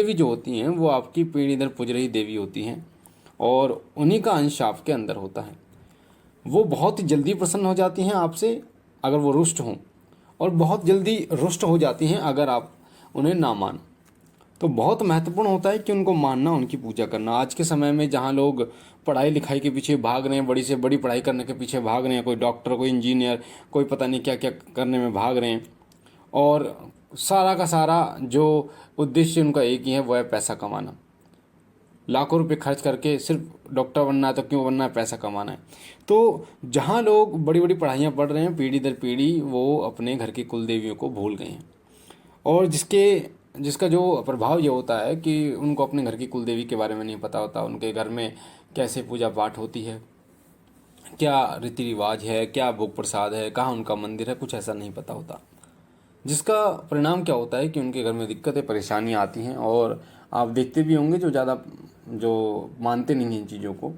देवी जो होती हैं वो आपकी पीढ़ी दर पुजरही देवी होती हैं और उन्हीं का अंश आपके अंदर होता है। वो बहुत ही जल्दी प्रसन्न हो जाती हैं आपसे अगर वो रुष्ट हों, और बहुत जल्दी रुष्ट हो जाती हैं अगर आप उन्हें ना मानो। तो बहुत महत्वपूर्ण होता है कि उनको मानना, उनकी पूजा करना। आज के समय में जहाँ लोग पढ़ाई लिखाई के पीछे भाग रहे हैं, बड़ी से बड़ी पढ़ाई करने के पीछे भाग रहे हैं, कोई डॉक्टर, कोई इंजीनियर, कोई पता नहीं क्या क्या करने में भाग रहे हैं, और सारा का सारा जो उद्देश्य उनका एक ही है, वो है पैसा कमाना। लाखों रुपए खर्च करके सिर्फ डॉक्टर बनना है तो क्यों बनना है, पैसा कमाना है। तो जहाँ लोग बड़ी बड़ी पढ़ाइयाँ पढ़ रहे हैं, पीढ़ी दर पीढ़ी वो अपने घर की कुल देवियों को भूल गए हैं, और जिसका जो प्रभाव ये होता है कि उनको अपने घर की कुल देवी के बारे में नहीं पता होता, उनके घर में कैसे पूजा पाठ होती है, क्या रीति रिवाज है, क्या भोग प्रसाद है, कहाँ उनका मंदिर है, कुछ ऐसा नहीं पता होता। जिसका परिणाम क्या होता है कि उनके घर में दिक्कतें परेशानियाँ आती हैं। और आप देखते भी होंगे जो मानते नहीं हैं इन चीज़ों को,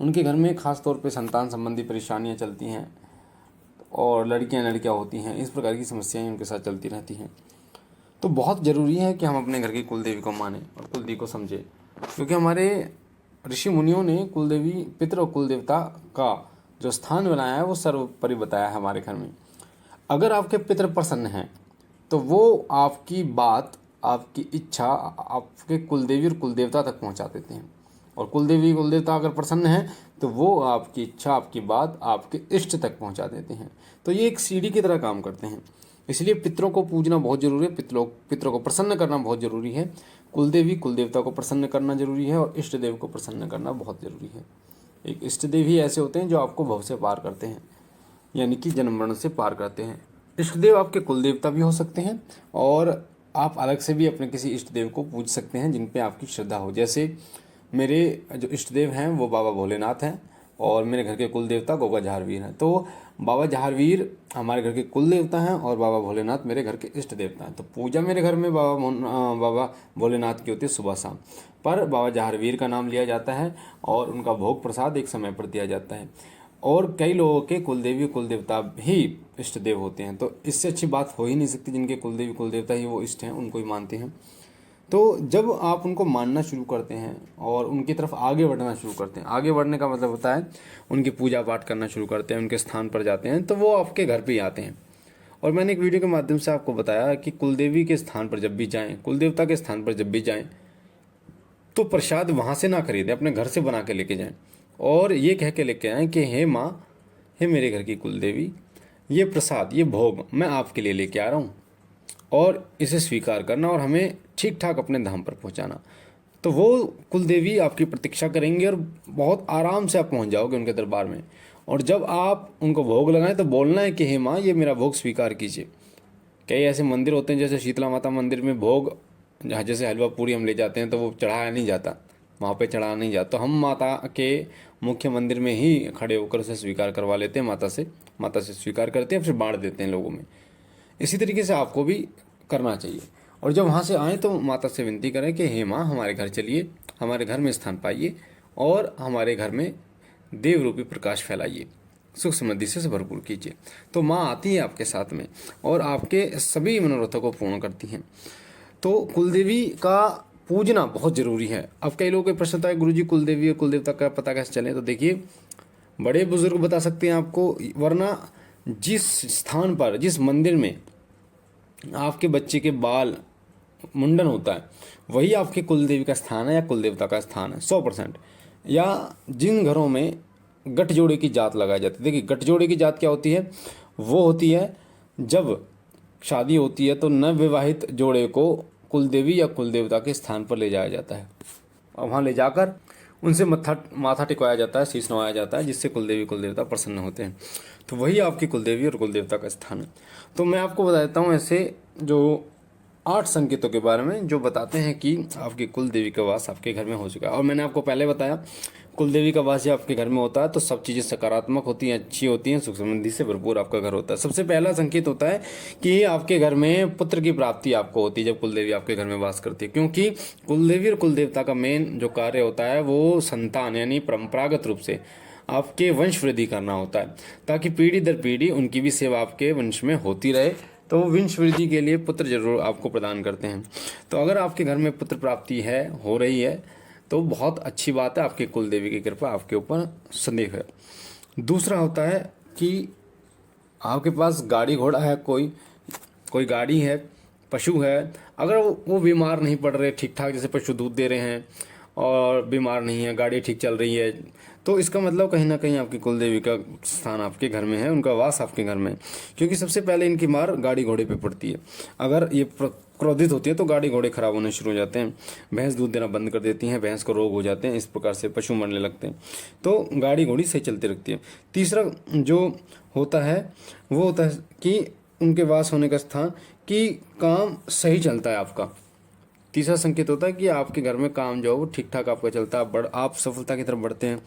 उनके घर में खास तौर पे संतान संबंधी परेशानियाँ चलती हैं, और लड़कियाँ होती हैं, इस प्रकार की समस्याएं उनके साथ चलती रहती हैं। तो बहुत ज़रूरी है कि हम अपने घर की कुल देवी को मानें और कुल देवी को समझें, क्योंकि हमारे ऋषि मुनियों ने कुल देवी, पितृ और कुल देवता का जो स्थान बनाया है वो सर्वोपरि बताया है हमारे घर में। अगर आपके पितृ प्रसन्न हैं तो वो आपकी बात, आपकी इच्छा आपके कुलदेवी और कुलदेवता तक पहुंचा देते हैं, और कुलदेवी कुलदेवता अगर प्रसन्न हैं तो वो आपकी इच्छा, आपकी बात आपके इष्ट तक पहुंचा देते हैं। तो ये एक सीढ़ी की तरह काम करते हैं। इसलिए पितरों को पूजना बहुत जरूरी है, पितरों को प्रसन्न करना बहुत जरूरी है, कुलदेवी कुलदेवता को प्रसन्न करना जरूरी है, और इष्ट देव को प्रसन्न करना बहुत जरूरी है। एक इष्ट देव ही ऐसे होते हैं जो आपको भव से पार करते हैं, यानी कि जन्म मरण से पार करते हैं। इष्ट देव आपके कुल देवता भी हो सकते हैं, और आप अलग से भी अपने किसी इष्ट देव को पूज सकते हैं जिन पे आपकी श्रद्धा हो। जैसे मेरे जो इष्ट देव हैं वो बाबा भोलेनाथ हैं, और मेरे घर के कुल देवता गोगा जहारवीर हैं। तो बाबा जहारवीर हमारे घर के कुल देवता हैं और बाबा भोलेनाथ मेरे घर के इष्ट देवता हैं। तो पूजा मेरे घर में बाबा भोलेनाथ की होती है सुबह शाम, पर बाबा जहारवीर का नाम लिया जाता है और उनका भोग प्रसाद एक समय पर दिया जाता है। और कई लोगों के कुलदेवी कुलदेवता भी इष्ट देव होते हैं, तो इससे अच्छी बात हो ही नहीं सकती। जिनके कुलदेवी कुलदेवता ही वो इष्ट हैं, उनको ही मानते हैं। तो जब आप उनको मानना शुरू करते हैं और उनकी तरफ आगे बढ़ना शुरू करते हैं, आगे बढ़ने का मतलब होता है उनकी पूजा पाठ करना शुरू करते हैं, उनके स्थान पर जाते हैं, तो वो आपके घर पे ही आते हैं। और मैंने एक वीडियो के माध्यम से आपको बताया कि कुलदेवी के स्थान पर जब भी जाएं, कुलदेवता के स्थान पर जब भी जाएं, तो प्रसाद वहाँ से ना खरीदें, अपने घर से बना के लेके जाएं, और ये कह के लेके आएँ कि हे माँ, हे मेरे घर की कुलदेवी, ये प्रसाद, ये भोग मैं आपके लिए लेके आ रहा हूँ, और इसे स्वीकार करना और हमें ठीक ठाक अपने धाम पर पहुँचाना। तो वो कुलदेवी आपकी प्रतीक्षा करेंगे और बहुत आराम से आप पहुँच जाओगे उनके दरबार में। और जब आप उनको भोग लगाएं तो बोलना है कि हे माँ, ये मेरा भोग स्वीकार कीजिए। कई ऐसे मंदिर होते हैं, जैसे शीतला माता मंदिर में भोग, जहाँ जैसे हलवा पूरी हम ले जाते हैं तो वो चढ़ाया नहीं जाता, वहाँ पे चढ़ाया नहीं जाता, तो हम माता के मुख्य मंदिर में ही खड़े होकर उसे स्वीकार करवा लेते हैं, माता से स्वीकार करते हैं, फिर बांट देते हैं लोगों में। इसी तरीके से आपको भी करना चाहिए। और जब वहाँ से आएँ तो माता से विनती करें कि हे माँ, हमारे घर चलिए, हमारे घर में स्थान पाइए, और हमारे घर में देव रूपी प्रकाश फैलाइए, सुख समृद्धि से भरपूर कीजिए। तो माँ आती है आपके साथ में और आपके सभी मनोरथों को पूर्ण करती हैं। तो कुलदेवी का पूजना बहुत ज़रूरी है। अब कई लोगों को प्रश्न आता है, गुरुजी कुलदेवी और कुलदेवता का पता कैसे चले? तो देखिए, बड़े बुजुर्ग बता सकते हैं आपको, वरना जिस स्थान पर, जिस मंदिर में आपके बच्चे के बाल मुंडन होता है, वही आपके कुलदेवी का स्थान है या कुलदेवता का स्थान है 100%। या जिन घरों में गठजोड़े की जात लगाई जाती है, देखिए गठजोड़े की जात क्या होती है? वो होती है जब शादी होती है तो नवविवाहित जोड़े को कुलदेवी या कुलदेवता के स्थान पर ले जाया जाता है, और वहाँ ले जाकर उनसे माथा टिकवाया जाता है, शीश नवाया जाता है, जिससे कुलदेवी कुलदेवता प्रसन्न होते हैं। तो वही आपकी कुलदेवी और कुलदेवता का स्थान है। तो मैं आपको बता देता हूँ ऐसे जो 8 संकेतों के बारे में जो बताते हैं कि आपकी कुलदेवी का वास आपके घर में हो चुका है। और मैंने आपको पहले बताया, कुलदेवी का वास जब आपके घर में होता है तो सब चीज़ें सकारात्मक होती हैं, अच्छी होती हैं, सुख समृद्धि से भरपूर आपका घर होता है। सबसे पहला संकेत होता है कि आपके घर में पुत्र की प्राप्ति आपको होती है जब कुलदेवी आपके घर में वास करती है, क्योंकि कुलदेवी और कुलदेवता का मेन जो कार्य होता है वो संतान, यानी परंपरागत रूप से आपके वंश वृद्धि करना होता है, ताकि पीढ़ी दर पीढ़ी उनकी भी सेवा आपके वंश में होती रहे, तो वो वंश वृद्धि के लिए पुत्र जरूर आपको प्रदान करते हैं। तो अगर आपके घर में पुत्र प्राप्ति है, हो रही है, तो बहुत अच्छी बात है, आपके कुल देवी की कृपा आपके ऊपर सदैव है। दूसरा होता है कि आपके पास गाड़ी घोड़ा है, कोई गाड़ी है, पशु है, अगर वो बीमार नहीं पड़ रहे, ठीक ठाक, जैसे पशु दूध दे रहे हैं और बीमार नहीं है, गाड़ी ठीक चल रही है, तो इसका मतलब कहीं ना कहीं आपकी कुल देवी का स्थान आपके घर में है, उनका वास आपके घर में है। क्योंकि सबसे पहले इनकी मार गाड़ी घोड़े पे पड़ती है। अगर ये क्रोधित होती है तो गाड़ी घोड़े खराब होने शुरू हो जाते हैं, भैंस दूध देना बंद कर देती हैं, भैंस को रोग हो जाते हैं, इस प्रकार से पशु मरने लगते हैं। तो गाड़ी घोड़ी सही चलती रहती है। तीसरा जो होता है वो होता है कि उनके वास होने का स्थान, कि काम सही चलता है आपका। तीसरा संकेत होता है कि आपके घर में काम जो है वो ठीक ठाक आपका चलता है, आप सफलता की तरफ बढ़ते हैं,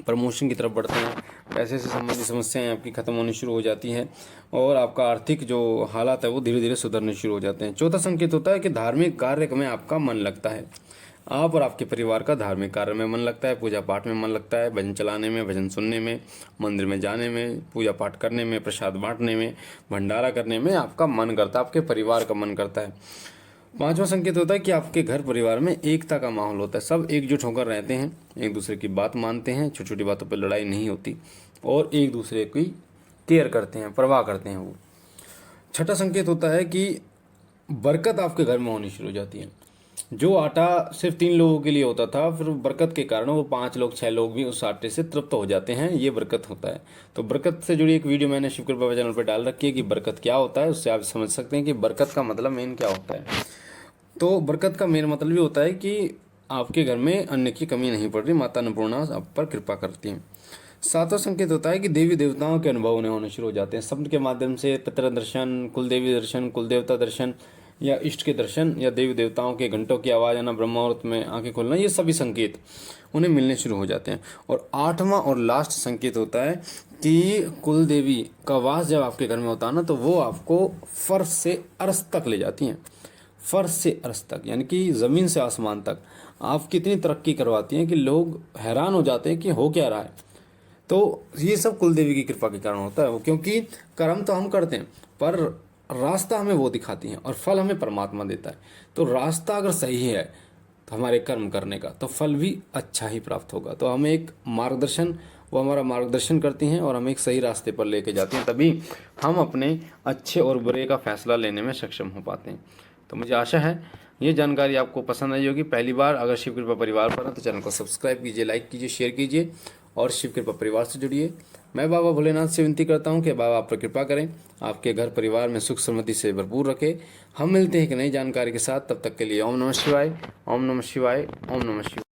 प्रमोशन की तरफ बढ़ते हैं, पैसे से संबंधित समस्याएं आपकी खत्म होनी शुरू हो जाती हैं और आपका आर्थिक जो हालात है वो धीरे धीरे सुधरने शुरू हो जाते हैं। चौथा संकेत होता है कि धार्मिक कार्य में आपका मन लगता है, आप और आपके परिवार का धार्मिक कार्य में मन लगता है, पूजा पाठ में मन लगता है, भजन चलाने में, भजन सुनने में, मंदिर में जाने में, पूजा पाठ करने में, प्रसाद बांटने में, भंडारा करने में आपका मन करता है, आपके परिवार का मन करता है। पांचवा संकेत होता है कि आपके घर परिवार में एकता का माहौल होता है, सब एकजुट होकर रहते हैं, एक दूसरे की बात मानते हैं, छोटी छोटी बातों पर लड़ाई नहीं होती और एक दूसरे की केयर करते हैं, परवाह करते हैं वो। छठा संकेत होता है कि बरकत आपके घर में होनी शुरू हो जाती है। जो आटा सिर्फ 3 लोगों के लिए होता था, फिर बरकत के कारण वो 5 लोग 6 लोग भी उस आटे से तृप्त हो जाते हैं, ये बरकत होता है। तो बरकत से जुड़ी एक वीडियो मैंने शिव कृपा चैनल पर डाल रखी है कि बरकत क्या होता है, उससे आप समझ सकते हैं कि बरकत का मतलब मेन क्या होता है। तो बरकत का मेन मतलब ये होता है कि आपके घर में अन्न की कमी नहीं पड़ रही, माता अन्नपूर्णा आप पर कृपा करती हैं। सातवां संकेत होता है कि देवी देवताओं के अनुभव उन्हें होने शुरू हो जाते हैं, शब्द के माध्यम से, पितृ दर्शन, कुल देवी दर्शन, कुल देवता दर्शन या इष्ट के दर्शन या देवी देवताओं के घंटों की आवाज़ आना, ब्रह्मुहूर्त में आंखें खोलना, ये सभी संकेत उन्हें मिलने शुरू हो जाते हैं। और आठवां और लास्ट संकेत होता है कि कुल देवी का वास जब आपके घर में होता है ना, तो वो आपको फर्श से अर्श तक ले जाती हैं, फर्श से अर्श तक, यानी कि ज़मीन से आसमान तक आप कितनी तरक्की करवाती हैं कि लोग हैरान हो जाते हैं कि हो क्या रहा है। तो ये सब कुल देवी की कृपा के कारण होता है वो, क्योंकि कर्म तो हम करते हैं पर रास्ता हमें वो दिखाती हैं और फल हमें परमात्मा देता है। तो रास्ता अगर सही है तो हमारे कर्म करने का, तो फल भी अच्छा ही प्राप्त होगा। तो हमें एक मार्गदर्शन, वो हमारा मार्गदर्शन करती हैं और हमें एक सही रास्ते पर लेके जाती हैं, तभी हम अपने अच्छे और बुरे का फैसला लेने में सक्षम हो पाते हैं। तो मुझे आशा है ये जानकारी आपको पसंद आई होगी। पहली बार अगर शिव कृपा परिवार पर हैं तो चैनल को सब्सक्राइब कीजिए, लाइक कीजिए, शेयर कीजिए और शिव कृपा परिवार से जुड़िए। मैं बाबा भोलेनाथ से विनती करता हूँ कि बाबा आप पर कृपा करें, आपके घर परिवार में सुख समृद्धि से भरपूर रखें। हम मिलते हैं एक नई जानकारी के साथ, तब तक के लिए ओम नमः शिवाय, ओम नमः शिवाय, ओम नमः शिवाय।